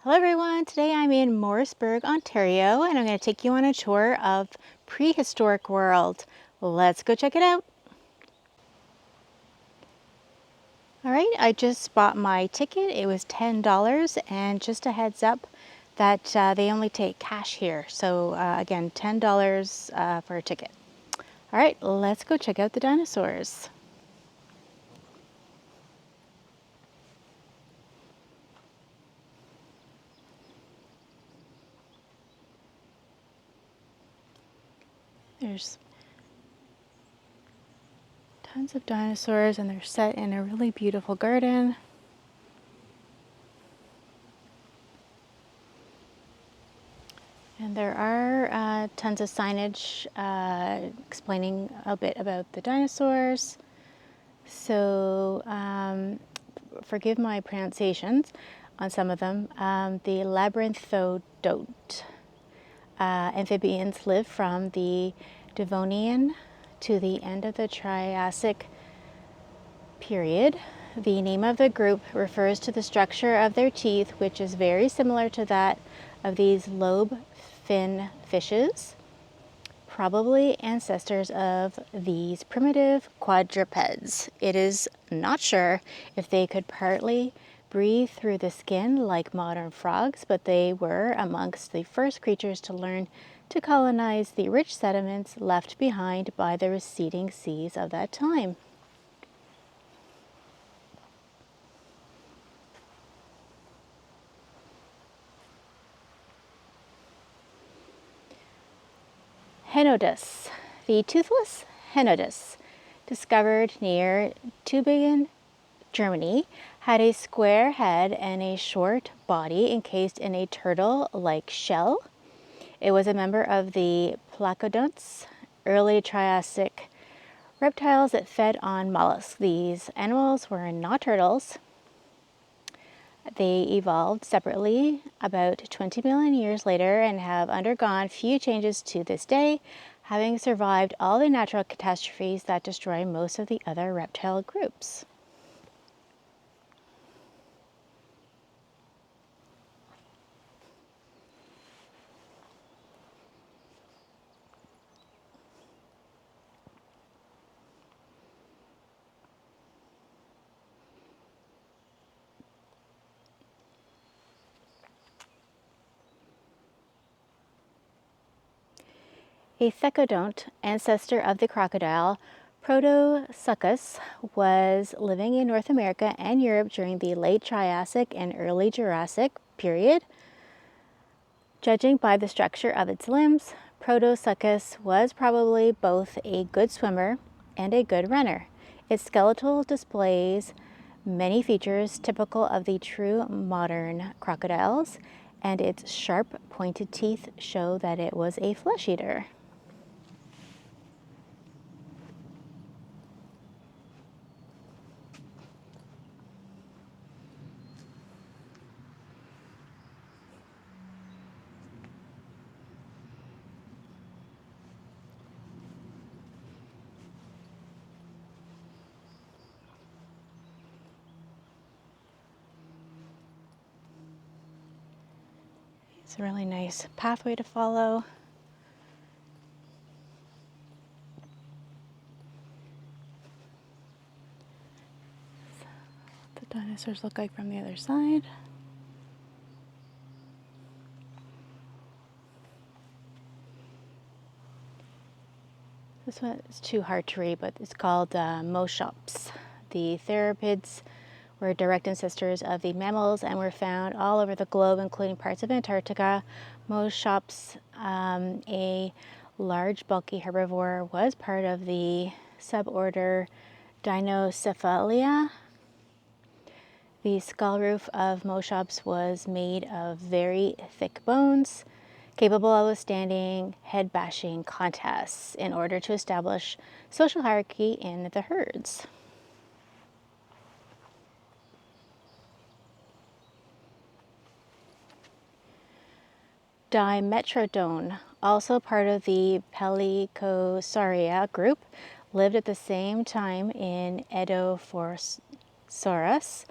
Hello everyone, today I'm in Morrisburg, Ontario, and I'm going to take you on a tour of Prehistoric World. Let's go check it out. Alright, I just bought my ticket. It was $10, and just a heads up that they only take cash here. So again, $10 for a ticket. Alright, let's go check out the dinosaurs. There's tons of dinosaurs, and they're set in a really beautiful garden. And there are tons of signage explaining a bit about the dinosaurs. So forgive my pronunciations on some of them. The labyrinthodote amphibians lived from the Devonian to the end of the Triassic period. The name of the group refers to the structure of their teeth, which is very similar to that of these lobe fin fishes, probably ancestors of these primitive quadrupeds. It is not sure if they could partly breathe through the skin like modern frogs, but they were amongst the first creatures to learn to colonize the rich sediments left behind by the receding seas of that time. Henodus, the toothless Henodus, discovered near Tübingen, Germany, had a square head and a short body encased in a turtle-like shell. It was a member of the Placodonts, early Triassic reptiles that fed on mollusks. These animals were not turtles. They evolved separately about 20 million years later and have undergone few changes to this day, having survived all the natural catastrophes that destroy most of the other reptile groups. A thecodont, ancestor of the crocodile, Protosuchus, was living in North America and Europe during the late Triassic and early Jurassic period. Judging by the structure of its limbs, Protosuchus was probably both a good swimmer and a good runner. Its skeletal displays many features typical of the true modern crocodiles, and its sharp, pointed teeth show that it was a flesh eater. It's a really nice pathway to follow. What the dinosaurs look like from the other side. This one is too hard to read, but it's called Moschops. The theropods were direct ancestors of the mammals and were found all over the globe, including parts of Antarctica. Moschops, a large, bulky herbivore, was part of the suborder Dinocephalia. The skull roof of Moschops was made of very thick bones, capable of withstanding head-bashing contests in order to establish social hierarchy in the herds. Dimetrodon, also part of the Pelycosauria group, lived at the same time in Edaphosaurus,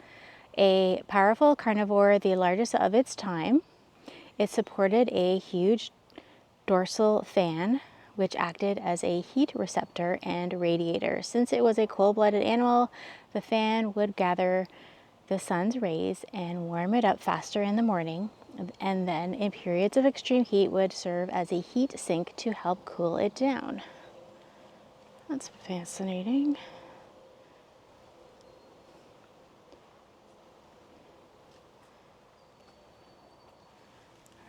A powerful carnivore, the largest of its time, it supported a huge dorsal fan, which acted as a heat receptor and radiator. Since it was a cold-blooded animal, the fan would gather the sun's rays and warm it up faster in the morning, and then in periods of extreme heat would serve as a heat sink to help cool it down. That's fascinating.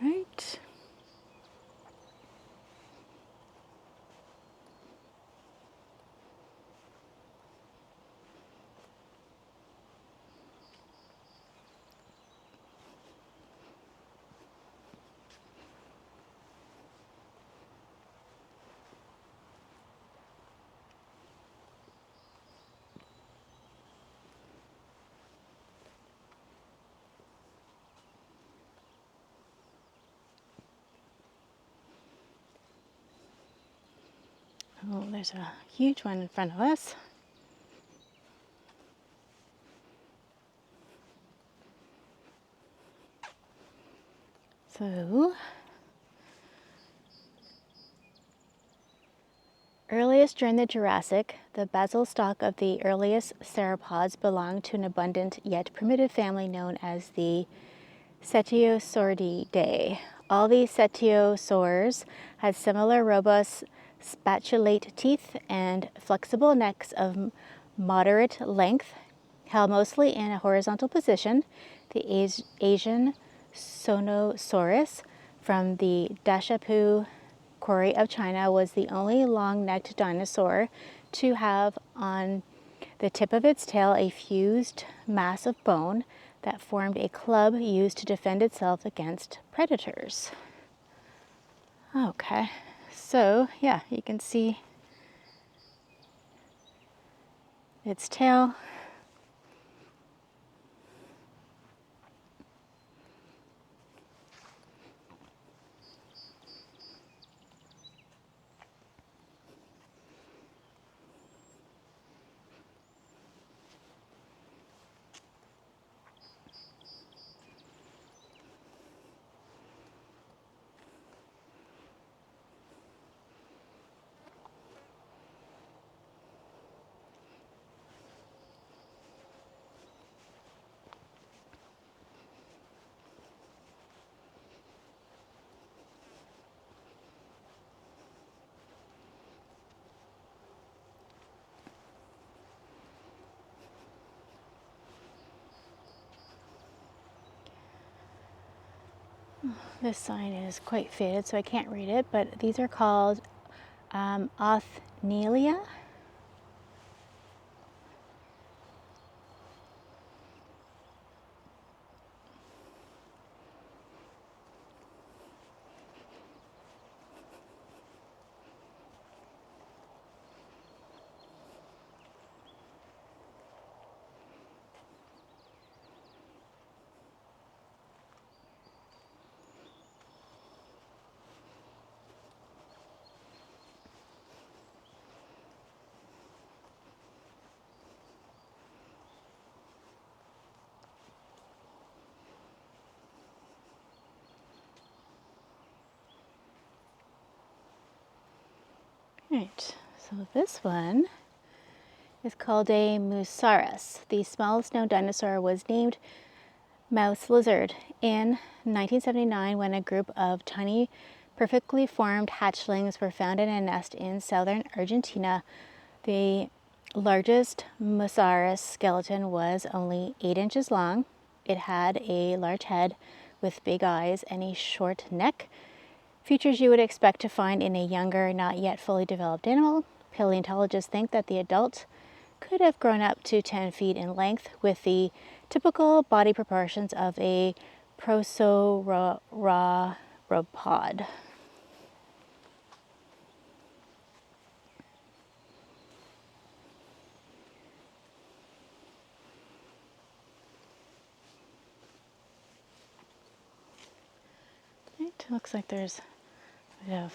Right. Oh, there's a huge one in front of us. So, earliest during the Jurassic, the basal stock of the earliest sauropods belonged to an abundant yet primitive family known as the Cetiosauridae. All these cetiosaurs had similar robust spatulate teeth and flexible necks of moderate length, held mostly in a horizontal position. The Asian Sonosaurus from the Dashapu quarry of China was the only long-necked dinosaur to have on the tip of its tail a fused mass of bone that formed a club used to defend itself against predators. Okay, so yeah, you can see its tail. This sign is quite faded, so I can't read it, but these are called Othnielia. Right, so this one is called a Musaurus. The smallest known dinosaur was named mouse lizard in 1979 when a group of tiny, perfectly formed hatchlings were found in a nest in southern Argentina. The largest Musaurus skeleton was only 8 inches long. It had a large head with big eyes and a short neck, features you would expect to find in a younger, not yet fully developed animal. Paleontologists think that the adult could have grown up to 10 feet in length with the typical body proportions of a prosauropod. It looks like there's a bit of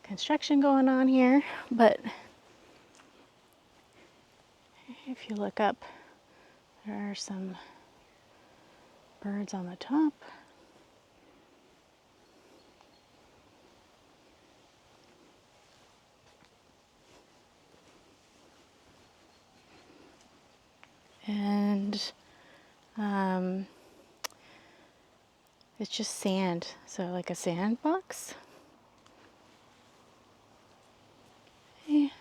construction going on here, but if you look up, there are some birds on the top. And it's just sand, so like a sandbox. Okay.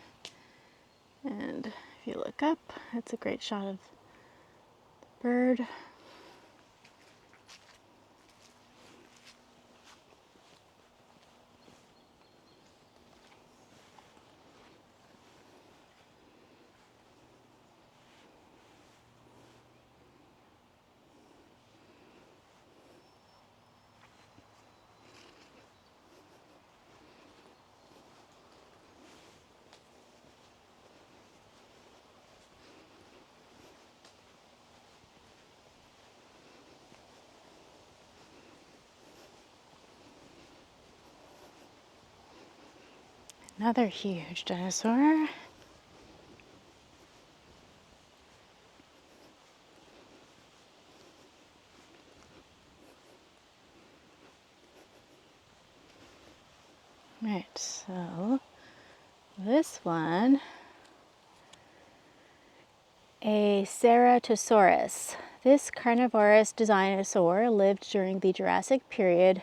And if you look up, it's a great shot of the bird. Another huge dinosaur. Right, so this one, a Ceratosaurus. This carnivorous dinosaur lived during the Jurassic period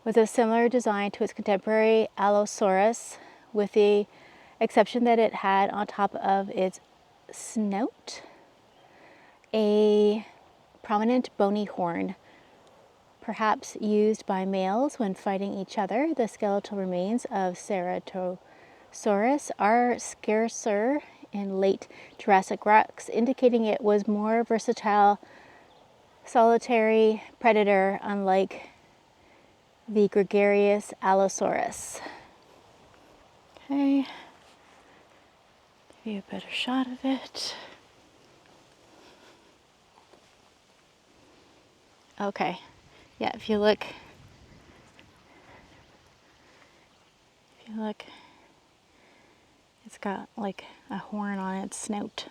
with a similar design to its contemporary Allosaurus, with the exception that it had on top of its snout a prominent bony horn, perhaps used by males when fighting each other. The skeletal remains of Ceratosaurus are scarcer in late Jurassic rocks, indicating it was more versatile solitary predator, unlike the gregarious Allosaurus. Okay, give you a better shot of it. Okay, yeah, if you look, it's got like a horn on its snout.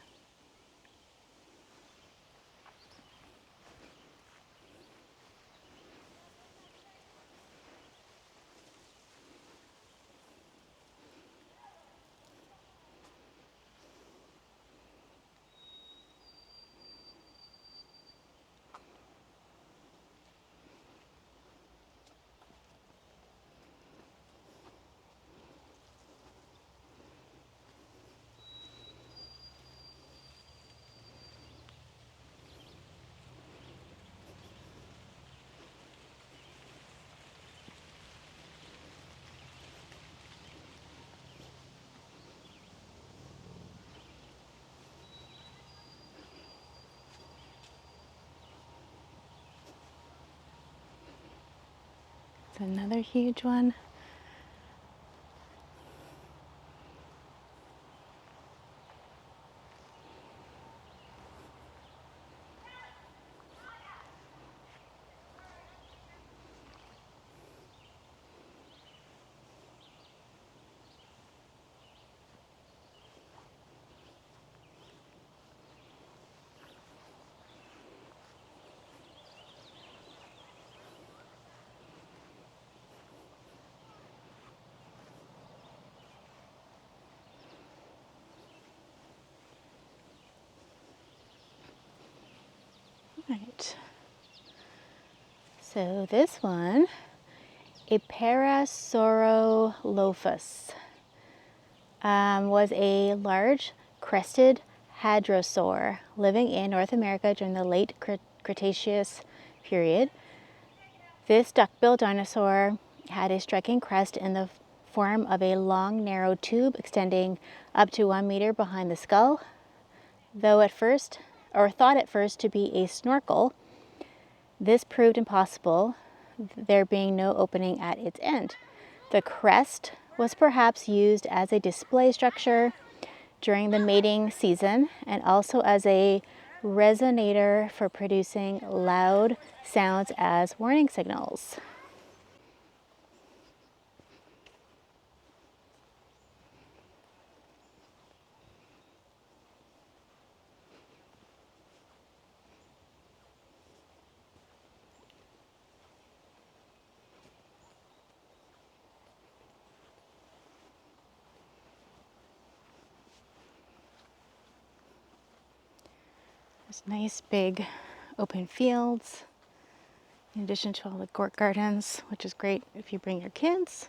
It's another huge one. Right. So this one, a Parasaurolophus, was a large crested hadrosaur living in North America during the late Cretaceous period. This duck-billed dinosaur had a striking crest in the form of a long, narrow tube extending up to 1 meter behind the skull. Though thought at first to be a snorkel, this proved impossible, there being no opening at its end. The crest was perhaps used as a display structure during the mating season and also as a resonator for producing loud sounds as warning signals. Nice big open fields, in addition to all the court gardens, which is great if you bring your kids.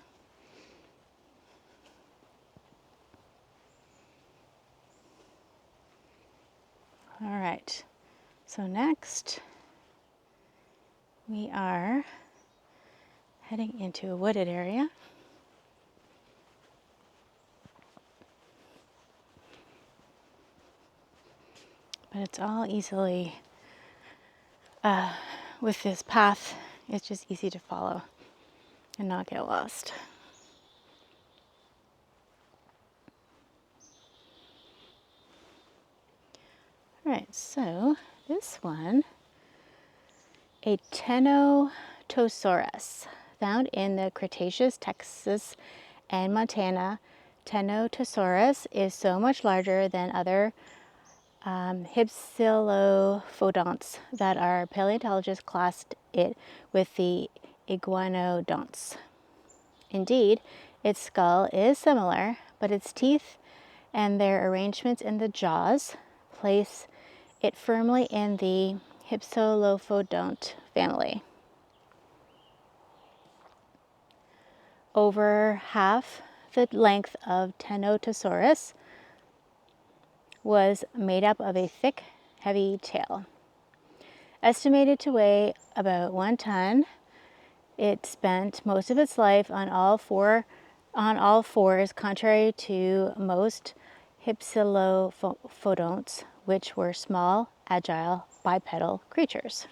All right, so next we are heading into a wooded area. But it's all easily, with this path, it's just easy to follow and not get lost. All right, so this one, a Tenotosaurus, found in the Cretaceous, Texas and Montana. Tenotosaurus is so much larger than other hypsilophodonts that our paleontologists classed it with the iguanodonts. Indeed, its skull is similar, but its teeth and their arrangements in the jaws place it firmly in the hypsilophodont family. Over half the length of Tenotosaurus was made up of a thick, heavy tail. Estimated to weigh about 1 ton, it spent most of its life on all fours, contrary to most hypsilophodonts, which were small, agile, bipedal creatures.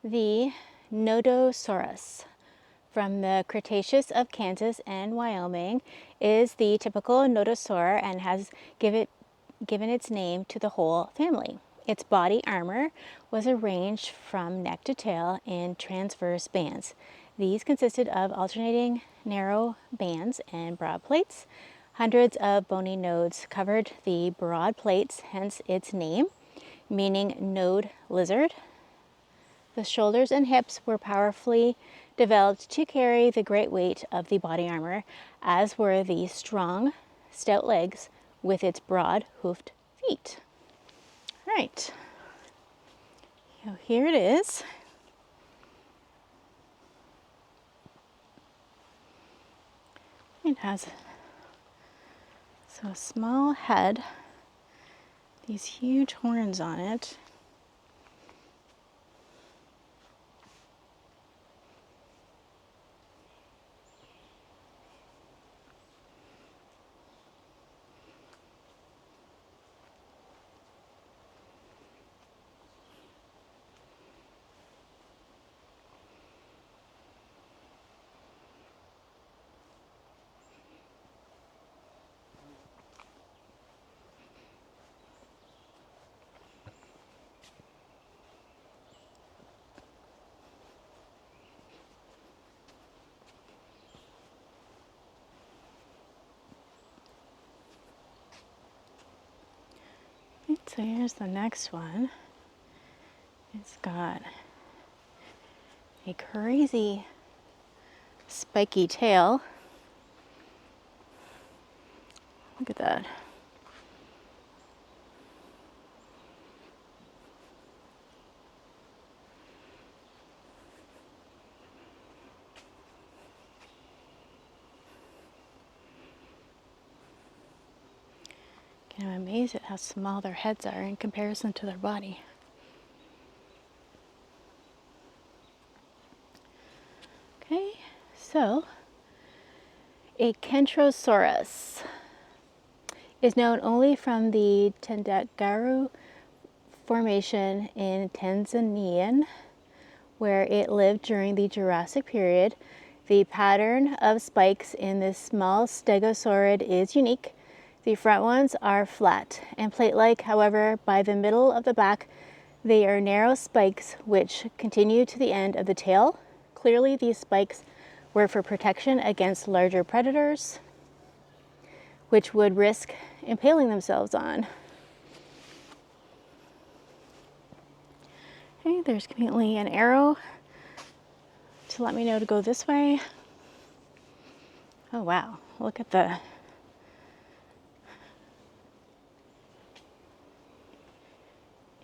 The Nodosaurus from the Cretaceous of Kansas and Wyoming is the typical nodosaur and has given its name to the whole family. Its body armor was arranged from neck to tail in transverse bands. These consisted of alternating narrow bands and broad plates. Hundreds of bony nodes covered the broad plates, hence its name, meaning node lizard. The shoulders and hips were powerfully developed to carry the great weight of the body armor, as were the strong, stout legs with its broad hoofed feet. All right, so here it is. It has a small head, these huge horns on it. So here's the next one. It's got a crazy spiky tail. Look at that. I'm amazed at how small their heads are in comparison to their body. Okay, so a Kentrosaurus is known only from the Tendagaru Formation in Tanzania, where it lived during the Jurassic period. The pattern of spikes in this small stegosaurid is unique. The front ones are flat and plate-like, however, by the middle of the back, they are narrow spikes which continue to the end of the tail. Clearly, these spikes were for protection against larger predators, which would risk impaling themselves on. Okay, there's conveniently an arrow to let me know to go this way. Oh wow, look at the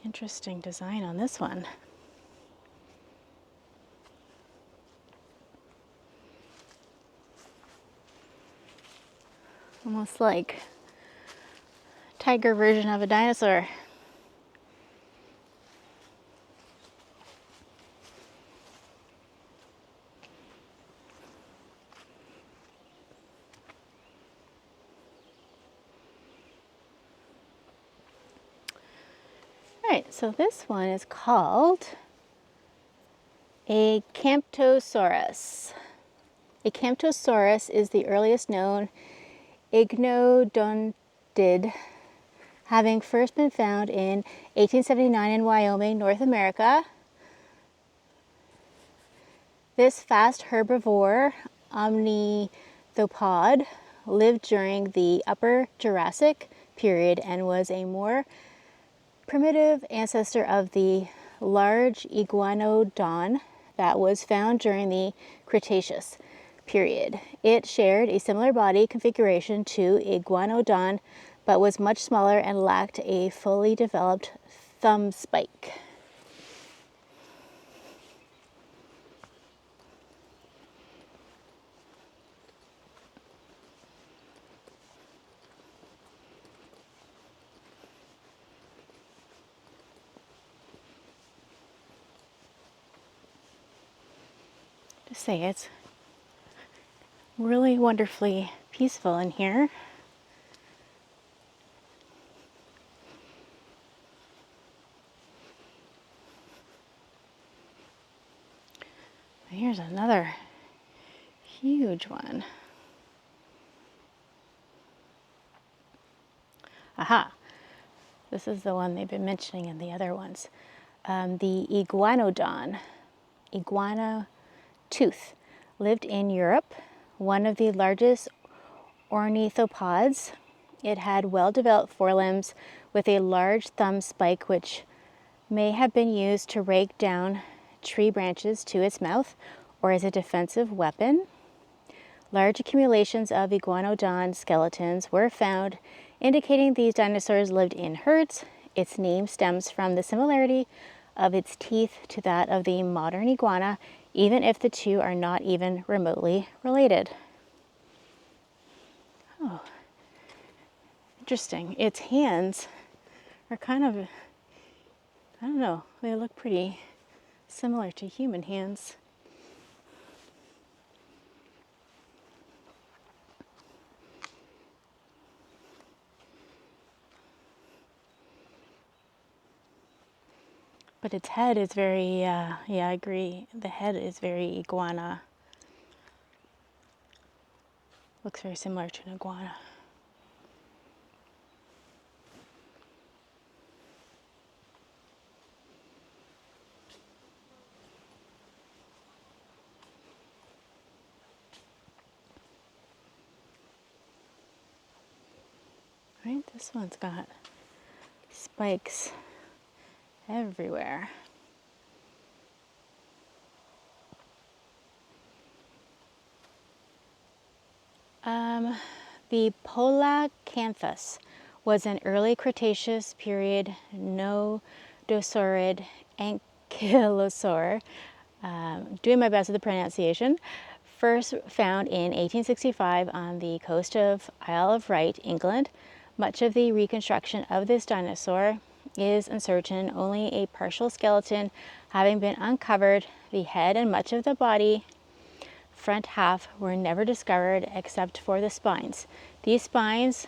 interesting design on this one. Almost like a tiger version of a dinosaur. All right, so this one is called a Camptosaurus. A Camptosaurus is the earliest known ichnodontid, having first been found in 1879 in Wyoming, North America. This fast herbivore omnithopod lived during the Upper Jurassic period and was a more primitive ancestor of the large iguanodon that was found during the Cretaceous period. It shared a similar body configuration to iguanodon, but was much smaller and lacked a fully developed thumb spike. Just say it's really wonderfully peaceful in here. Here's another huge one. Aha, this is the one they've been mentioning in the other ones. The iguanodon, iguana tooth, lived in Europe, one of the largest ornithopods. It had well-developed forelimbs with a large thumb spike which may have been used to rake down tree branches to its mouth or as a defensive weapon. Large accumulations of iguanodon skeletons were found, indicating these dinosaurs lived in herds. Its name stems from the similarity of its teeth to that of the modern iguana, even if the two are not even remotely related. Oh, interesting. Its hands are kind of, I don't know, they look pretty similar to human hands. But its head is very, yeah, I agree. The head is very iguana. Looks very similar to an iguana. Right, this one's got spikes everywhere. The Polacanthus was an early Cretaceous period nodosaurid ankylosaur, doing my best with the pronunciation, first found in 1865 on the coast of Isle of Wight, England. Much of the reconstruction of this dinosaur is uncertain, only a partial skeleton having been uncovered. The head and much of the body front half were never discovered except for the spines. These spines,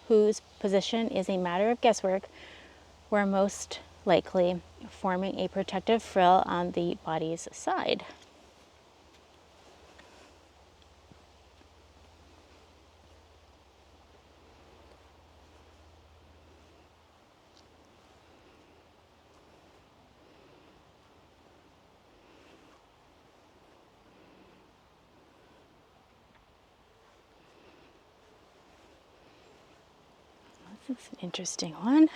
whose position is a matter of guesswork, were most likely forming a protective frill on the body's side. This is an interesting one.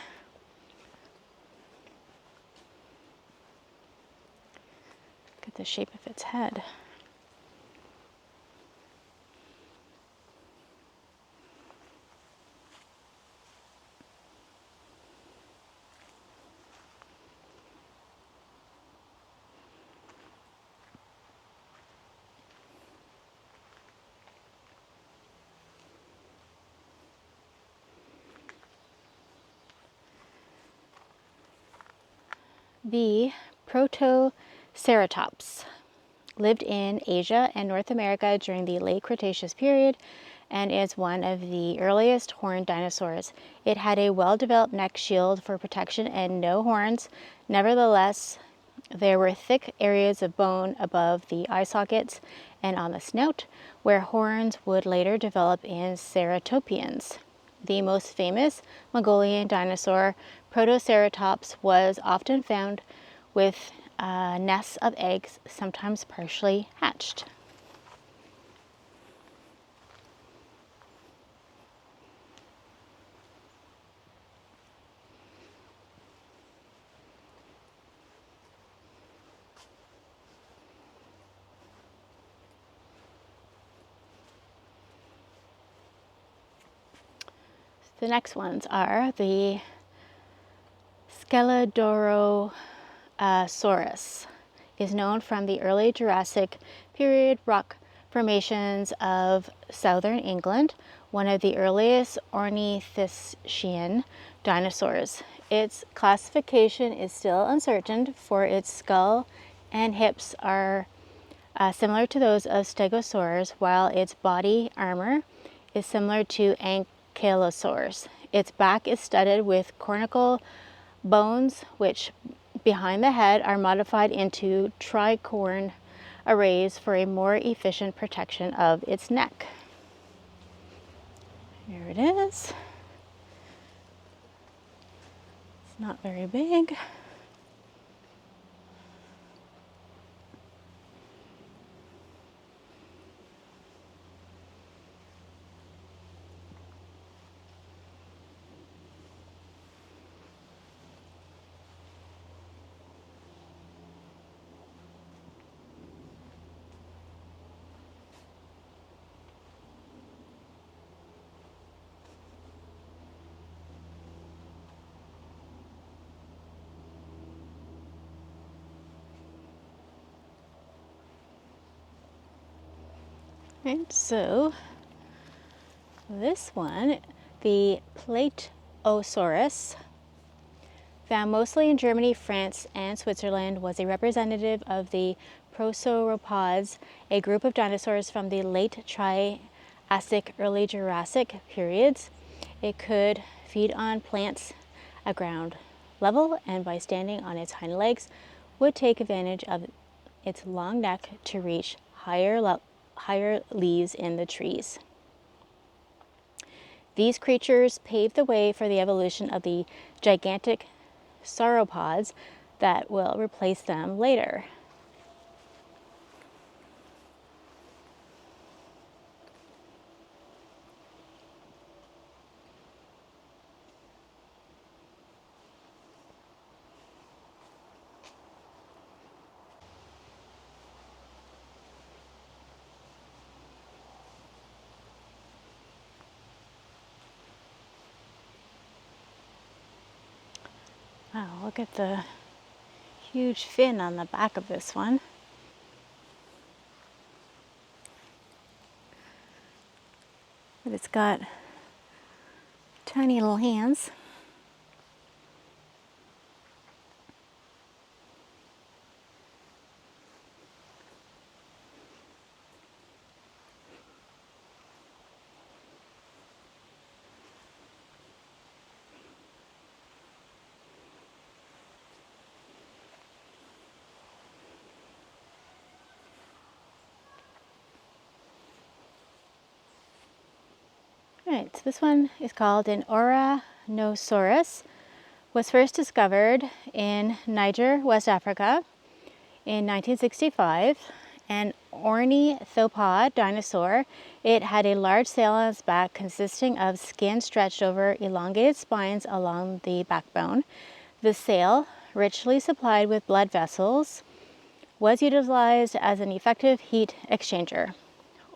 Look at the shape of its head. The Protoceratops lived in Asia and North America during the late Cretaceous period and is one of the earliest horned dinosaurs. It had a well-developed neck shield for protection and no horns. Nevertheless, there were thick areas of bone above the eye sockets and on the snout, where horns would later develop in ceratopians. The most famous Mongolian dinosaur, Protoceratops, was often found with nests of eggs, sometimes partially hatched. The next ones are the Scelidosaurus. Is known from the early Jurassic period rock formations of southern England, one of the earliest ornithischian dinosaurs. Its classification is still uncertain, for its skull and hips are similar to those of stegosaurs, while its body armor is similar to ankylosaurs. Its back is studded with cornical bones, which behind the head are modified into tricorn arrays for a more efficient protection of its neck. Here it is. It's not very big. And so this one, the Plateosaurus, found mostly in Germany, France, and Switzerland, was a representative of the prosauropods, a group of dinosaurs from the late Triassic, early Jurassic periods. It could feed on plants at ground level, and by standing on its hind legs, would take advantage of its long neck to reach higher leaves in the trees. These creatures paved the way for the evolution of the gigantic sauropods that will replace them later. Wow, look at the huge fin on the back of this one. But it's got tiny little hands. Alright, so this one is called an Oranosaurus. Was first discovered in Niger, West Africa in 1965, and ornithopod dinosaur. It had a large sail on its back consisting of skin stretched over elongated spines along the backbone. The sail, richly supplied with blood vessels, was utilized as an effective heat exchanger.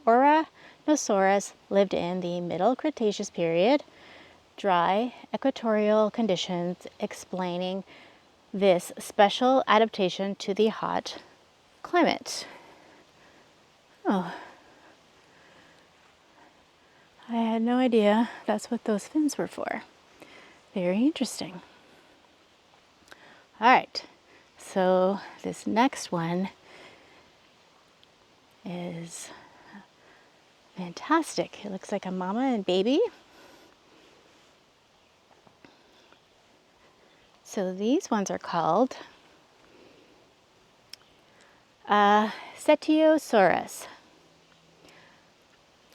Oranosaurus lived in the Middle Cretaceous period, dry equatorial conditions explaining this special adaptation to the hot climate. Oh, I had no idea that's what those fins were for. Very interesting. All right, so this next one is fantastic. It looks like a mama and baby. So these ones are called Cetiosaurus,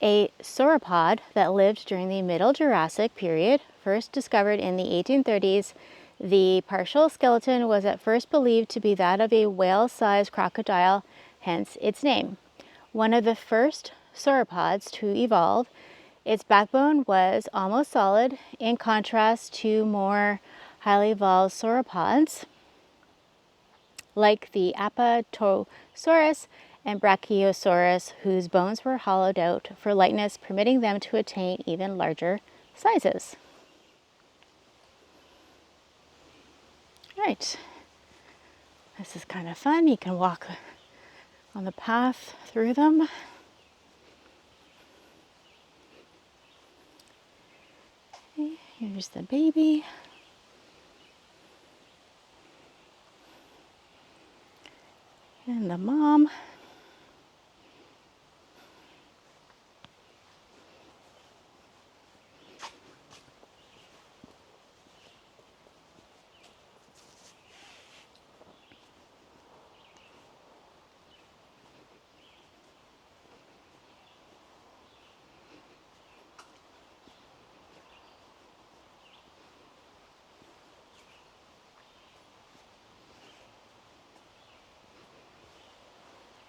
a sauropod that lived during the Middle Jurassic period, first discovered in the 1830s. The partial skeleton was at first believed to be that of a whale-sized crocodile, hence its name. One of the first sauropods to evolve, its backbone was almost solid, in contrast to more highly evolved sauropods like the Apatosaurus and Brachiosaurus, whose bones were hollowed out for lightness, permitting them to attain even larger sizes. Right, this is kind of fun. You can walk on the path through them. Okay, here's the baby. And the mom.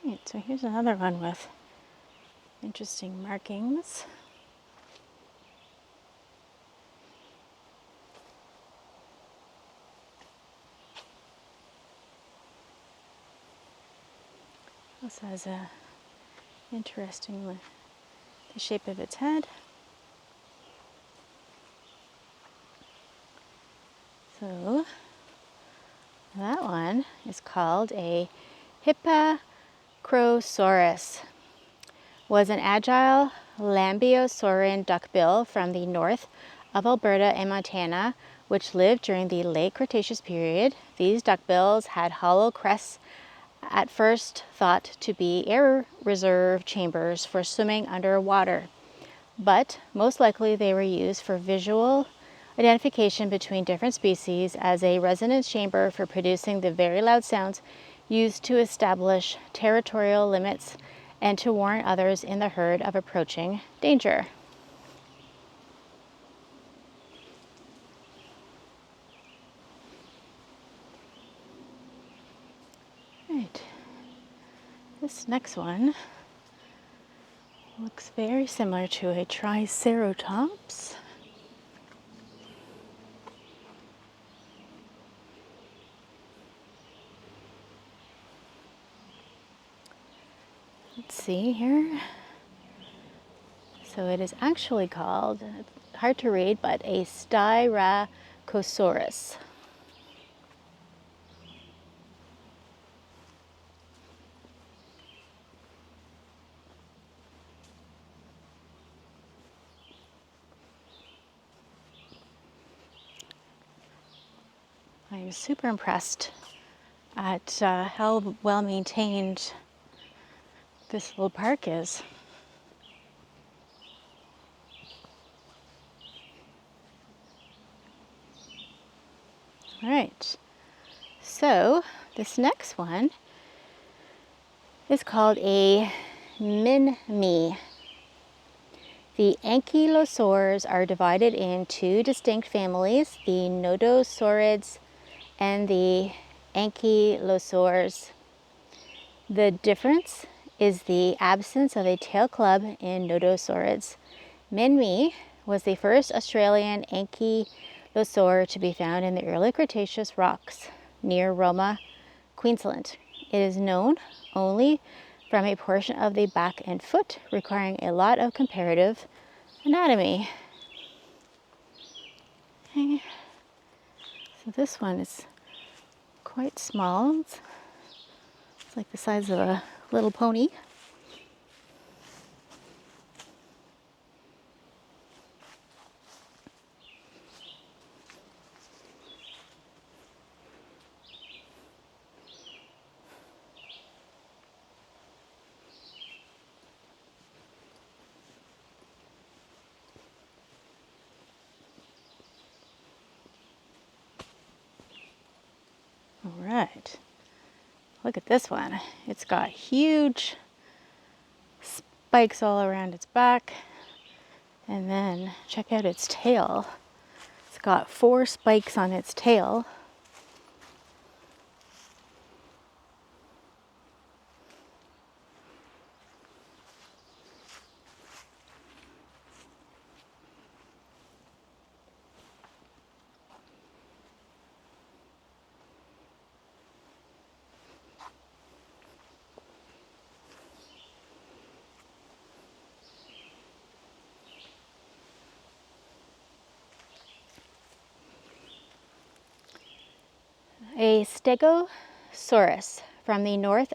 Right, so here's another one with interesting markings. Also has a interesting the shape of its head. So that one is called a Hippacrosaurus. Was an agile lambeosauran duckbill from the north of Alberta and Montana, which lived during the late Cretaceous period. These duckbills had hollow crests, at first thought to be air reserve chambers for swimming underwater, but most likely they were used for visual identification between different species as a resonance chamber for producing the very loud sounds used to establish territorial limits and to warn others in the herd of approaching danger. Right. This next one looks very similar to a Triceratops. Let's see here. So it is actually called, hard to read, but a Styracosaurus. I'm super impressed at how well maintained this little park is. All right, so this next one is called a Minmi. The ankylosaurs are divided in two distinct families, the nodosaurids and the ankylosaurs. The difference is the absence of a tail club in nodosaurids. Minmi was the first Australian ankylosaur to be found in the early Cretaceous rocks near Roma, Queensland. It is known only from a portion of the back and foot, requiring a lot of comparative anatomy. Okay. So this one is quite small. It's like the size of a little pony. All right, look at this one. It's got huge spikes all around its back. And then check out its tail. It's got 4 spikes on its tail. A stegosaurus from the North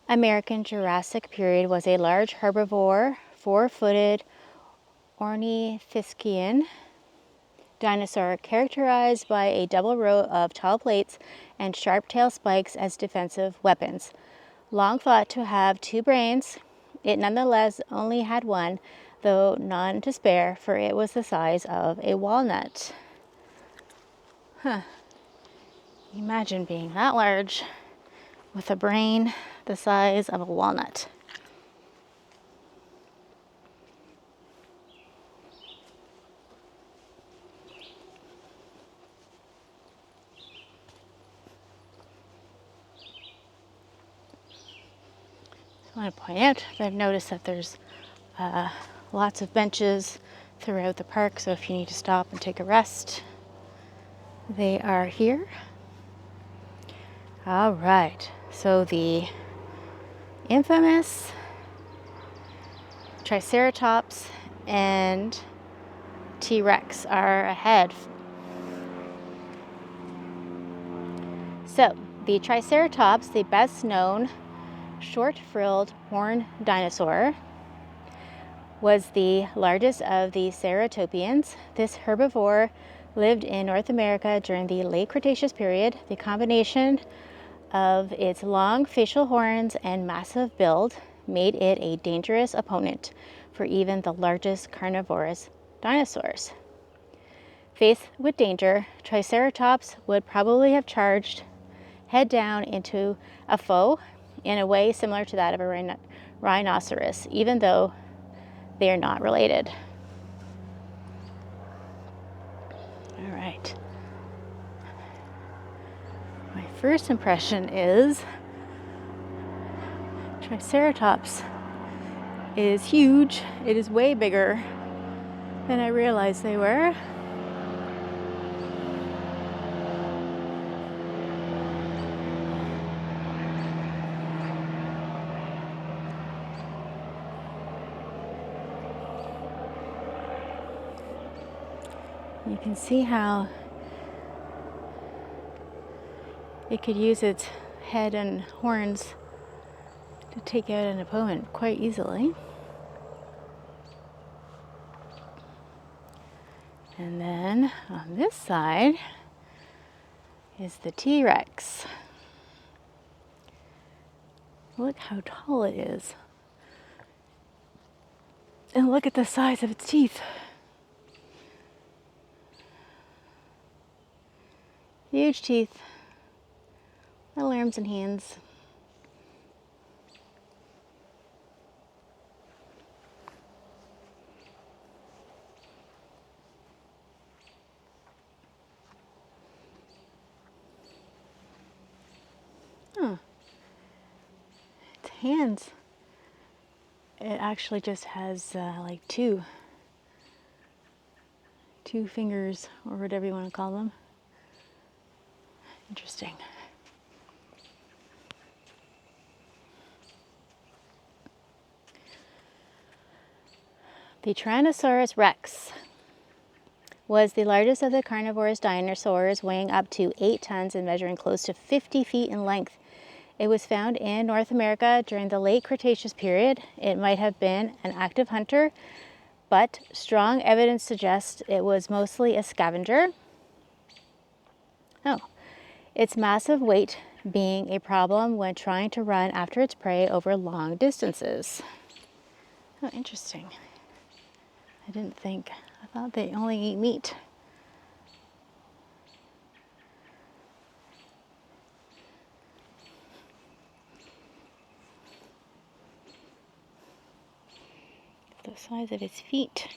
American Jurassic period was a large herbivore, 4-footed ornithischian dinosaur characterized by a double row of tall plates and sharp tail spikes as defensive weapons. Long thought to have 2 brains, it nonetheless only had 1, though none to spare, for it was the size of a walnut. Huh. Imagine being that large with a brain the size of a walnut. I want to point out that I've noticed that there's lots of benches throughout the park, so if you need to stop and take a rest, they are here. All right, so the infamous Triceratops and T-Rex are ahead. So, the Triceratops, the best known short-frilled horned dinosaur, was the largest of the ceratopians. This herbivore lived in North America during the late Cretaceous period. The combination of its long facial horns and massive build made it a dangerous opponent for even the largest carnivorous dinosaurs. Faced with danger, Triceratops would probably have charged head down into a foe in a way similar to that of a rhinoceros, even though they are not related. All right. My first impression is Triceratops is huge. It is way bigger than I realized they were. You can see how it could use its head and horns to take out an opponent quite easily. And then on this side is the T-Rex. Look how tall it is. And look at the size of its teeth. Huge teeth, little arms and hands. Its hands it actually just has like two fingers, or whatever you want to call them. Interesting. The Tyrannosaurus rex was the largest of the carnivorous dinosaurs, weighing up to 8 tons and measuring close to 50 feet in length. It was found in North America during the late Cretaceous period. It might have been an active hunter, but strong evidence suggests it was mostly a scavenger. Oh, its massive weight being a problem when trying to run after its prey over long distances. Oh, interesting. I didn't think. I thought they only eat meat. The size of its feet.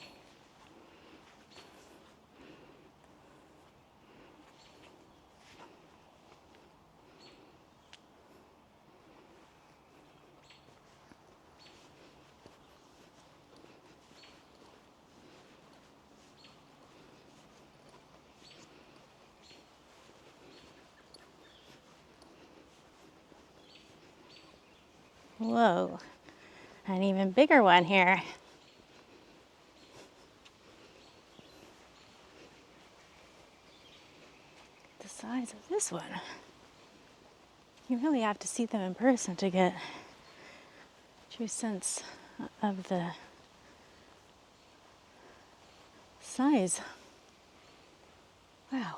Whoa, an even bigger one here. The size of this one. You really have to see them in person to get a true sense of the size. Wow.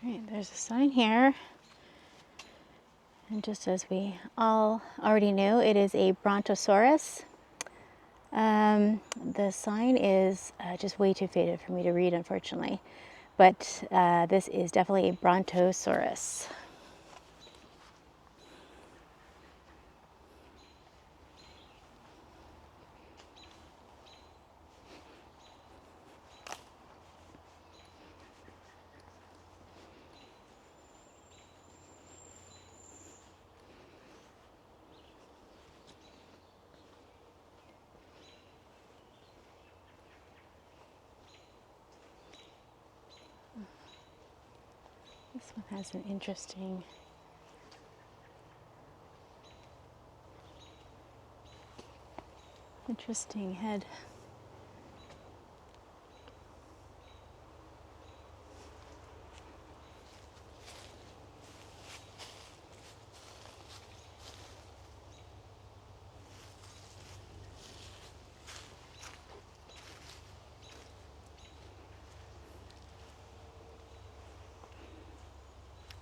Right, there's a sign here. And just as we all already knew, it is a Brontosaurus. The sign is just way too faded for me to read, unfortunately. But this is definitely a Brontosaurus. This one has an interesting head.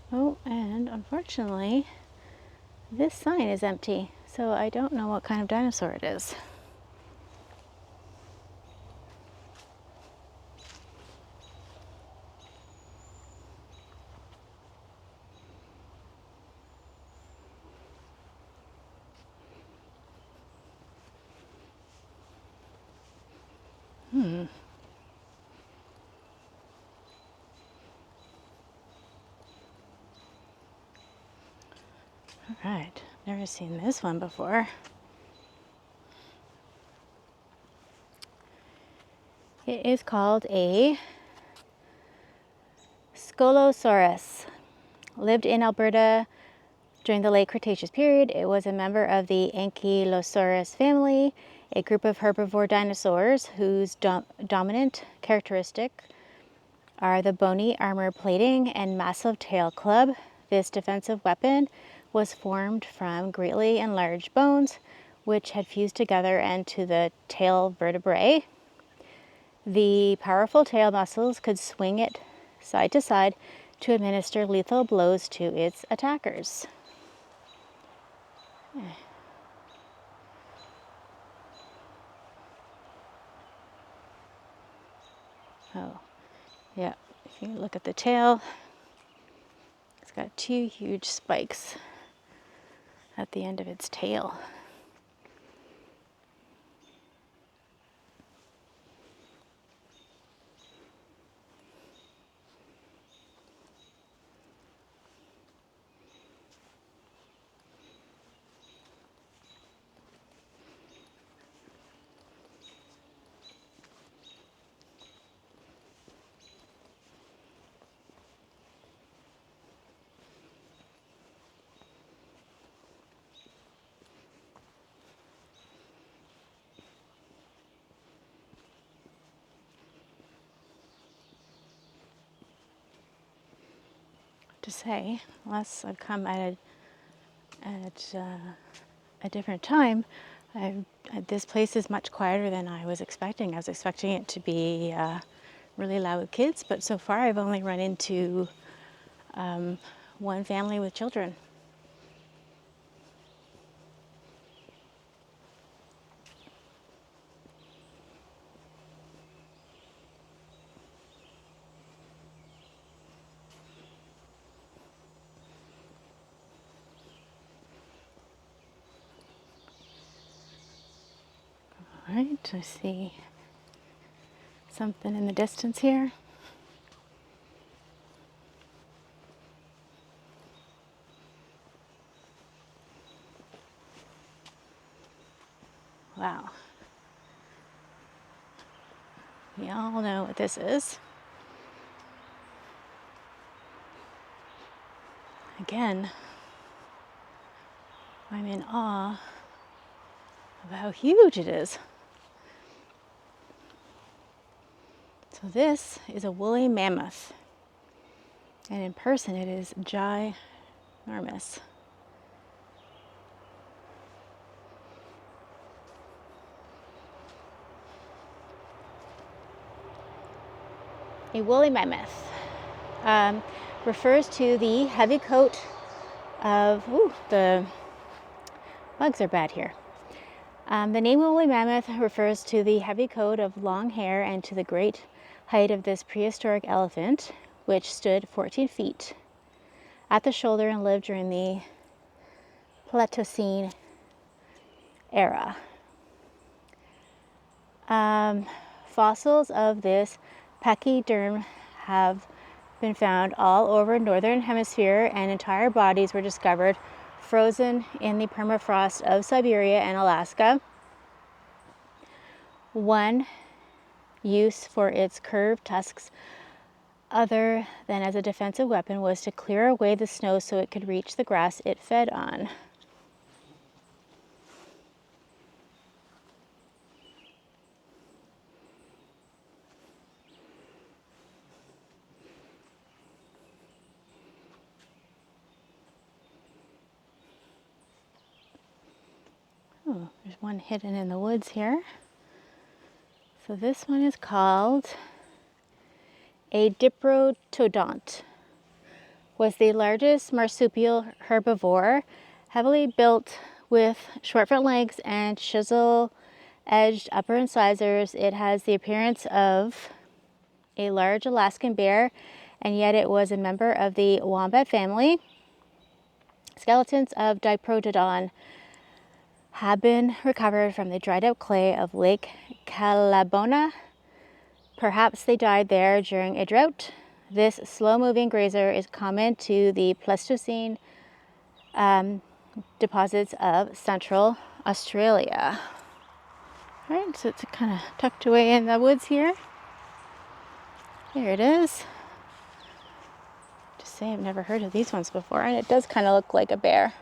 Oh, and unfortunately, this sign is empty, so I don't know what kind of dinosaur it is. All right, never seen this one before. It is called a Scolosaurus. Lived in Alberta during the late Cretaceous period. It was a member of the Ankylosaurus family, a group of herbivore dinosaurs whose dominant characteristic are the bony armor plating and massive tail club. This defensive weapon was formed from greatly enlarged bones, which had fused together into the tail vertebrae. The powerful tail muscles could swing it side to side to administer lethal blows to its attackers. Oh, yeah. If you look at the tail, it's got two huge spikes at the end of its tail. To say, unless I've come at a different time, this place is much quieter than I was expecting. I was expecting it to be really loud with kids, but so far I've only run into one family with children. All right, I see something in the distance here. Wow. We all know what this is. Again, I'm in awe of how huge it is. So this is a woolly mammoth, and in person it is ginormous. A woolly mammoth refers to the heavy coat of, the bugs are bad here. The name woolly mammoth refers to the heavy coat of long hair and to the great height of this prehistoric elephant, which stood 14 feet at the shoulder and lived during the Pleistocene era. Fossils of this pachyderm have been found all over northern hemisphere, and entire bodies were discovered frozen in the permafrost of Siberia and Alaska. One use for its curved tusks, other than as a defensive weapon, was to clear away the snow so it could reach the grass it fed on. Oh, there's one hidden in the woods here. So this one is called a diprotodont. Was the largest marsupial herbivore, heavily built with short front legs and chisel-edged upper incisors. It has the appearance of a large Alaskan bear, and yet it was a member of the wombat family. Skeletons of diprotodon have been recovered from the dried up clay of Lake Calabona. Perhaps they died there during a drought. This slow-moving grazer is common to the Pleistocene deposits of Central Australia. All right, so it's kind of tucked away in the woods here. Here it is. Just say I've never heard of these ones before, and it does kind of look like a bear.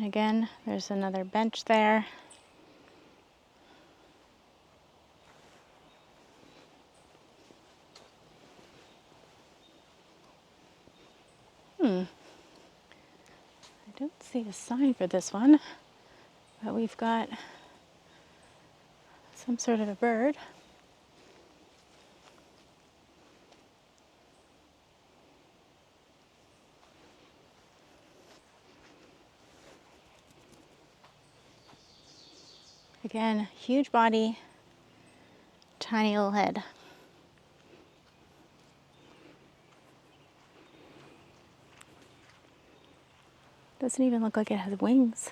And again, there's another bench there. I don't see a sign for this one, but we've got some sort of a bird. Again, huge body, tiny little head. Doesn't even look like it has wings.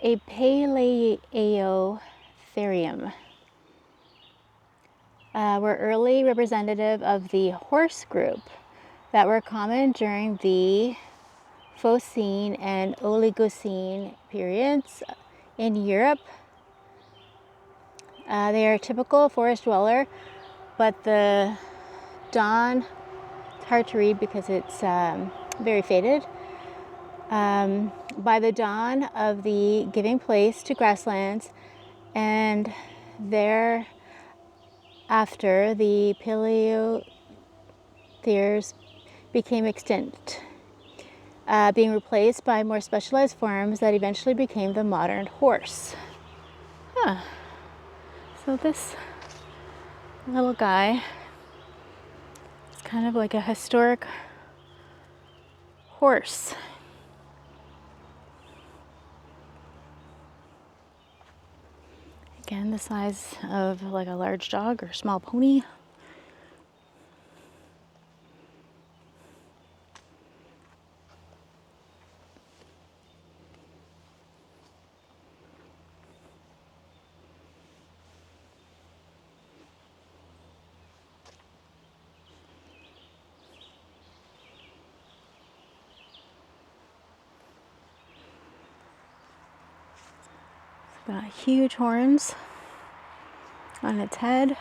A Paleotherium were early representative of the horse group that were common during the Phocene and Oligocene periods in Europe. They are a typical forest dweller, but the dawn, it's hard to read because it's very faded. By the dawn of the giving place to grasslands, and thereafter the Paleotheres became extinct, being replaced by more specialized forms that eventually became the modern horse. So this little guy is kind of like a historic horse. Again, the size of like a large dog or small pony. It's got huge horns on its head.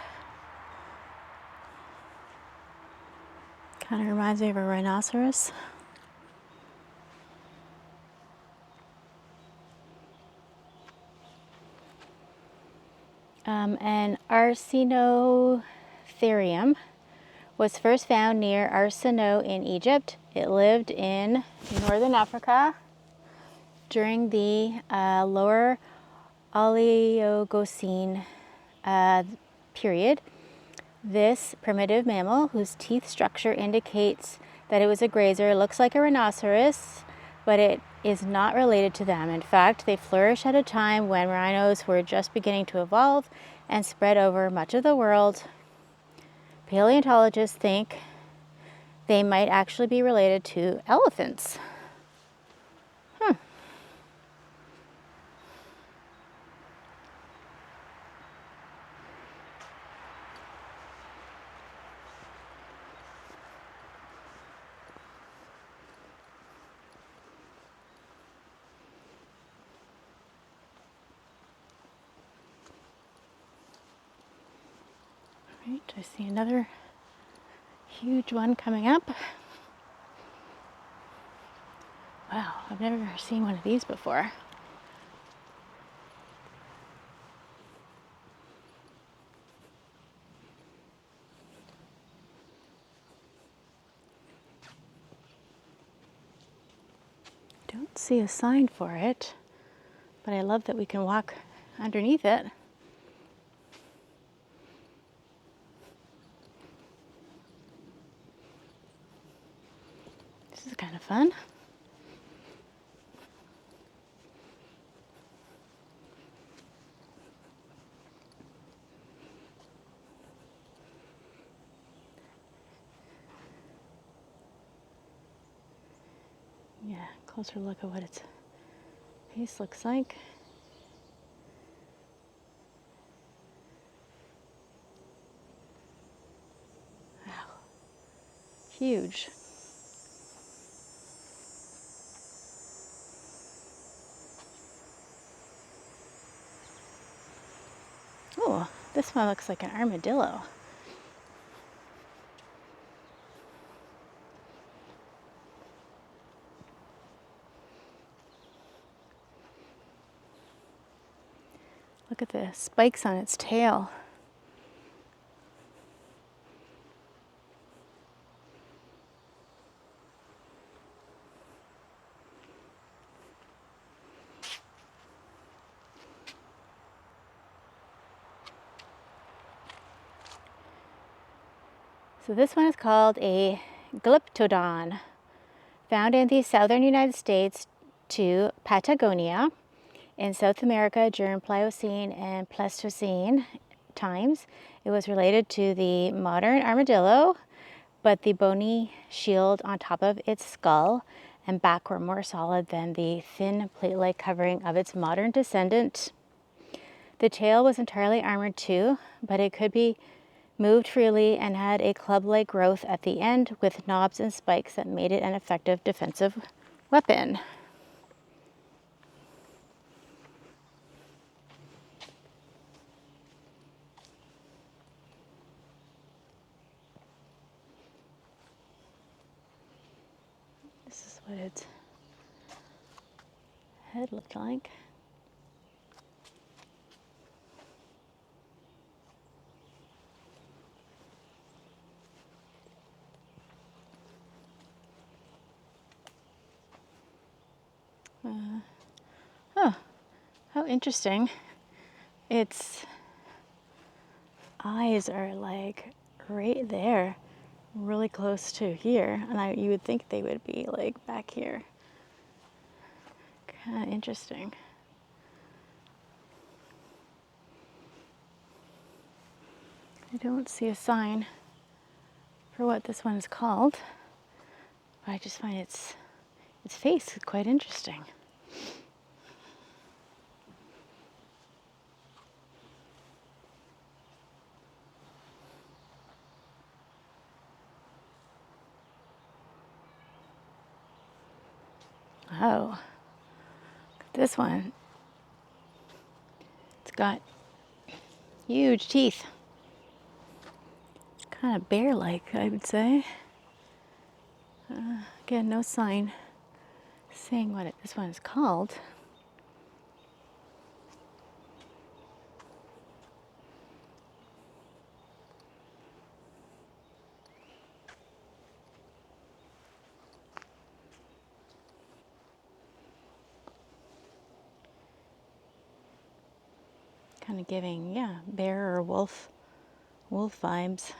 Kind of reminds me of a rhinoceros. An Arsinotherium was first found near Arsinoe in Egypt. It lived in northern Africa during the lower Oligocene period. This primitive mammal, whose teeth structure indicates that it was a grazer, looks like a rhinoceros, but it is not related to them. In fact, they flourished at a time when rhinos were just beginning to evolve and spread over much of the world. Paleontologists think they might actually be related to elephants. Right, I see another huge one coming up. Wow, I've never seen one of these before. Don't see a sign for it, but I love that we can walk underneath it. This is kind of fun. Yeah, closer look at what its face looks like. Wow, huge. This one looks like an armadillo. Look at the spikes on its tail. So this one is called a glyptodon, found in the southern United States to Patagonia. In South America during Pliocene and Pleistocene times, it was related to the modern armadillo, but the bony shield on top of its skull and back were more solid than the thin plate-like covering of its modern descendant. The tail was entirely armored too, but it could be moved freely and had a club-like growth at the end with knobs and spikes that made it an effective defensive weapon. This is what its head looked like. Oh, how interesting. Its eyes are like right there, really close to here, and you would think they would be like back here. Kind of interesting. I don't see a sign for what this one is called, but I just find its face quite interesting. Oh, look at this one. It's got huge teeth. Kind of bear-like, I would say. Again, no sign saying what this one is called. Kind of giving, yeah, bear or wolf vibes.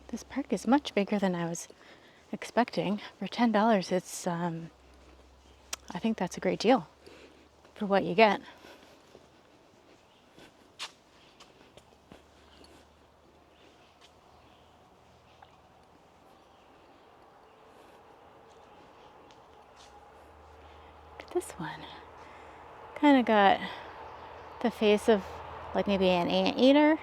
This park is much bigger than I was expecting. For $10, it's I think that's a great deal for what you get. Look at this one. Kind of got the face of like maybe an anteater.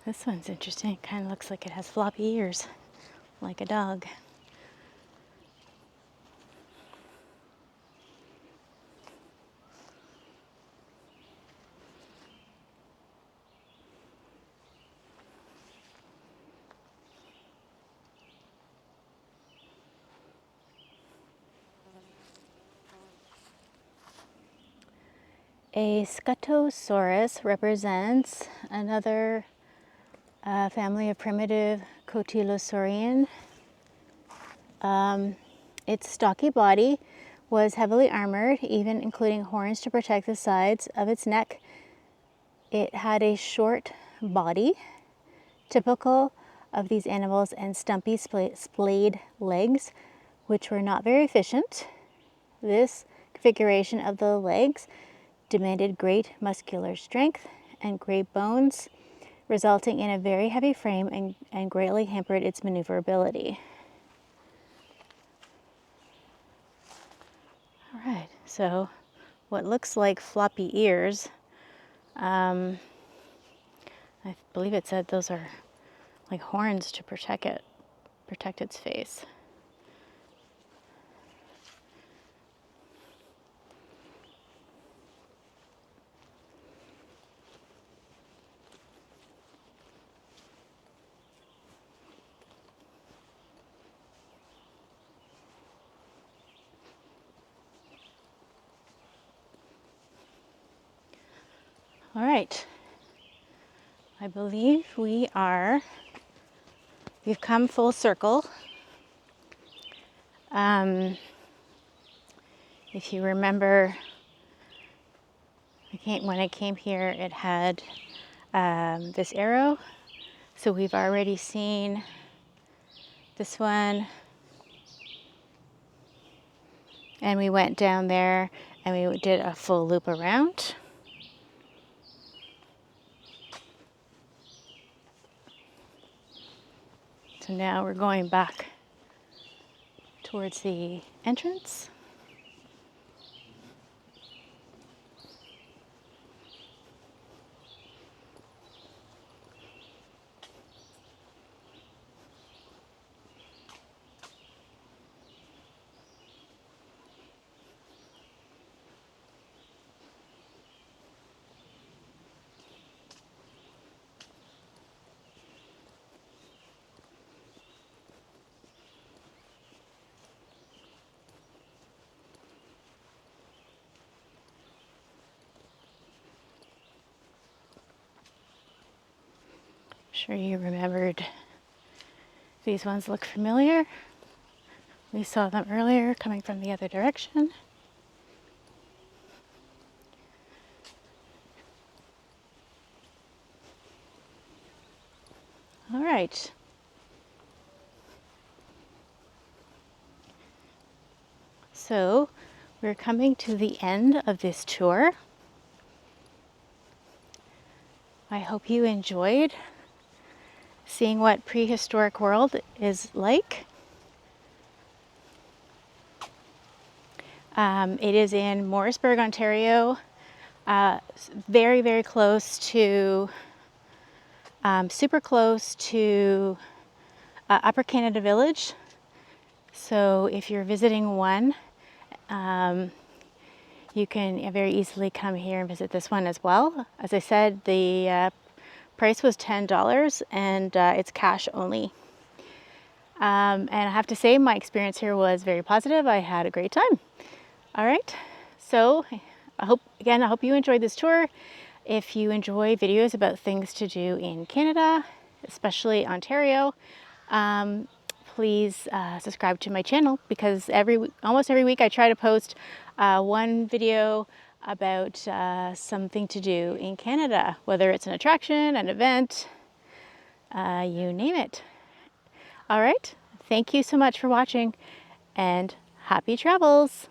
This one's interesting. It kind of looks like it has floppy ears, like a dog. A Scutosaurus represents another family of primitive cotylosaurian. Its stocky body was heavily armored, even including horns to protect the sides of its neck. It had a short body, typical of these animals, and stumpy splayed legs, which were not very efficient. This configuration of the legs demanded great muscular strength and great bones, resulting in a very heavy frame and greatly hampered its maneuverability. All right, so what looks like floppy ears, I believe it said those are like horns to protect its face. All right, I believe we've come full circle. If you remember, when I came here, it had this arrow. So we've already seen this one. And we went down there and we did a full loop around. So now we're going back towards the entrance. Sure you remembered these ones look familiar. We saw them earlier coming from the other direction. All right. So we're coming to the end of this tour. I hope you enjoyed seeing what Prehistoric World is like. It is in Morrisburg, Ontario, very, very close to, super close to Upper Canada Village. So if you're visiting one, you can very easily come here and visit this one as well. As I said, the price was $10 and it's cash only. And I have to say my experience here was very positive. I had a great time. All right, so I hope you enjoyed this tour. If you enjoy videos about things to do in Canada, especially Ontario, please subscribe to my channel, because almost every week I try to post one video about something to do in Canada, whether it's an attraction, an event, you name it. All right, thank you so much for watching and happy travels.